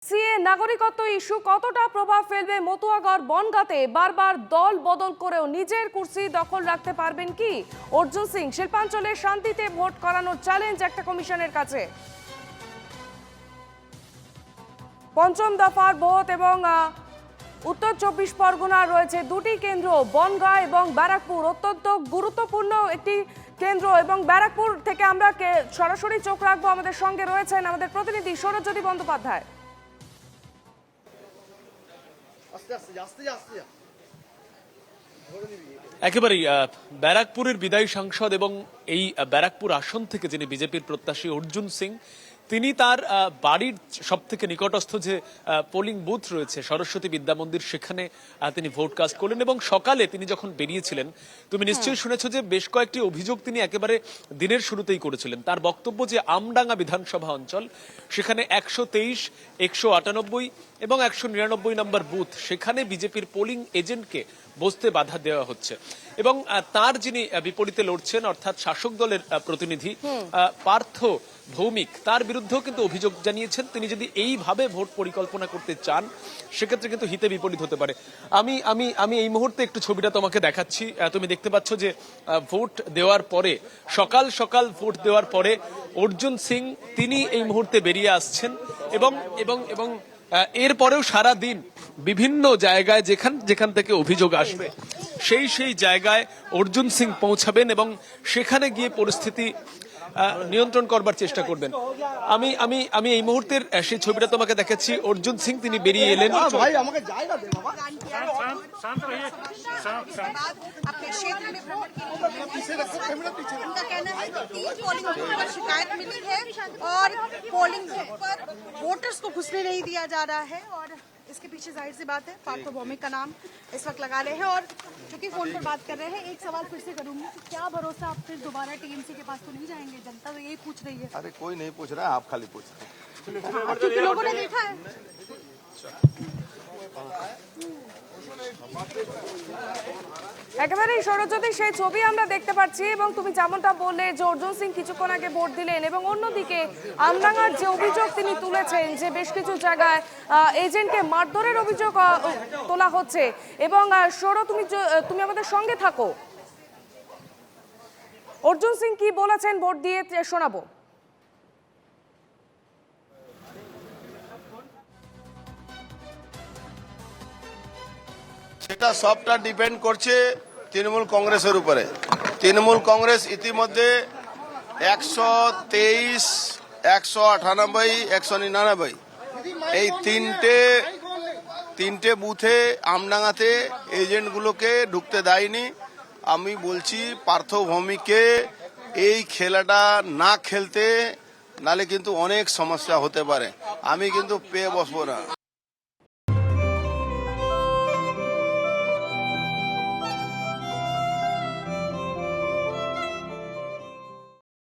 CA নাগরিকত্ব issue কতটা প্রভাব ফেলবে মতুয়াগড় বনগাঁতে বারবার দল বদল করেও নিজের কুর্সি দখল রাখতে পারবেন কি অর্জুন সিং? শিল্পাঞ্চলে শান্তিতে ভোট করানোর চ্যালেঞ্জ একটা কমিশনের কাছে। পঞ্চম দফার ভোট এবং উত্তর 24 পরগনার রয়েছে দুটি কেন্দ্র, বনগাঁ এবং ব্যারাকপুর। অত্যন্ত গুরুত্বপূর্ণ একটি কেন্দ্র এবং ব্যারাকপুর থেকে আমরা সরাসরি চোখ রাখবো। আমাদের সঙ্গে রয়েছেন আমাদের প্রতিনিধি সৌরজ্যোতি বন্দ্যোপাধ্যায়। একেবারেই ব্যারাকপুরের বিদায়ী সাংসদ এবং এই ব্যারাকপুর আসন থেকে যিনি বিজেপির প্রত্যাশী অর্জুন সিং, তিনি তার বাড়ির সব থেকে নিকটস্থ যে পোলিং বুথ রয়েছে সরস্বতী বিদ্যা মন্দির, সেখানে তিনি ভোট কাস্ট করলেন। এবং সকালে তিনি যখন বেরিয়েছিলেন, তুমি নিশ্চয়ই শুনেছ যে বেশ কয়েকটি অভিযোগ তিনি একেবারে দিনের শুরুতেই করেছিলেন। তার বক্তব্য যে আমডাঙ্গা বিধানসভা অঞ্চল, সেখানে 123, 198 এবং 199 নম্বর বুথ, সেখানে বিজেপির পোলিং এজেন্টকে বসতে বাধা দেওয়া হচ্ছে। এবং তার যিনি বিপরীতে লড়ছেন, অর্থাৎ শাসক দলের প্রতিনিধি পার্থ ভৌমিক, তার বিরুদ্ধেও কিন্তু অভিযোগ জানিয়েছেন। তিনি যদি এইভাবে ভোট পরিকল্পনা করতে চান, সেক্ষেত্রে কিন্তু হিতে বিপরীত হতে পারে। আমি আমি আমি এই মুহূর্তে একটু ছবিটা তোমাকে দেখাচ্ছি। তুমি দেখতে পাচ্ছ যে ভোট দেওয়ার পরে, সকাল সকাল ভোট দেওয়ার পরে অর্জুন সিং তিনি এই মুহূর্তে বেরিয়ে আসছেন এবং এবং এবং এরপরেও সারা দিন বিভিন্ন জায়গায় যেখান যেখান থেকে অভিযোগ আসবে সেই জায়গায় অর্জুন সিং পৌঁছাবেন এবং সেখানে গিয়ে পরিস্থিতি নিয়ন্ত্রণ করবার চেষ্টা করবেন। আমি আমি আমি এই মুহূর্তের সেই ছবিটা তোমাকে দেখাচ্ছি। অর্জুন সিং তিনি বেরিয়ে এলেন। इसके पीछे जाहिर सी बात है पार्थ भौमिक का नाम इस वक्त लगा रहे हैं। और चूंकि फोन पर बात कर रहे हैं, एक सवाल फिर से करूंगी कि क्या भरोसा आप फिर दोबारा टीएमसी के पास तो नहीं जाएंगे? जनता तो यही पूछ रही है। अरे कोई नहीं पूछ रहा है, आप खाली पूछ रहे हैं। क्योंकि लोगों ने देखा है। একেবারেই সৌরজ্যোতি, সেই ছবি আমরা দেখতে পাচ্ছি এবং তুমি যেমনটা বললে যে অর্জুন সিং কিছুক্ষণ আগে ভোট দিলেন এবং অন্যদিকে আমডাঙ্গার যে অভিযোগ তিনি তুলেছেন যে বেশ কিছু জায়গায় এজেন্টকে মারধরের অভিযোগ তোলা হচ্ছে। এবং সৌর, তুমি আমাদের সঙ্গে থাকো। অর্জুন সিং কি বলেছেন ভোট দিয়ে শোনাবো। সেটা সবটা ডিপেন্ড করছে তৃণমূল কংগ্রেসের উপরে। তৃণমূল কংগ্রেস ইতিমধ্যে 123, 198, 199 এই তিনটে বুথে আমডাঙ্গাতে এজেন্টগুলোকে ঢুকতে দেয়নি। আমি বলছি পার্থ ভৌমিককে এই খেলাটা না খেলতে, নালে কিন্তু অনেক সমস্যা হতে পারে। আমি কিন্তু পেয়ে বসবো না।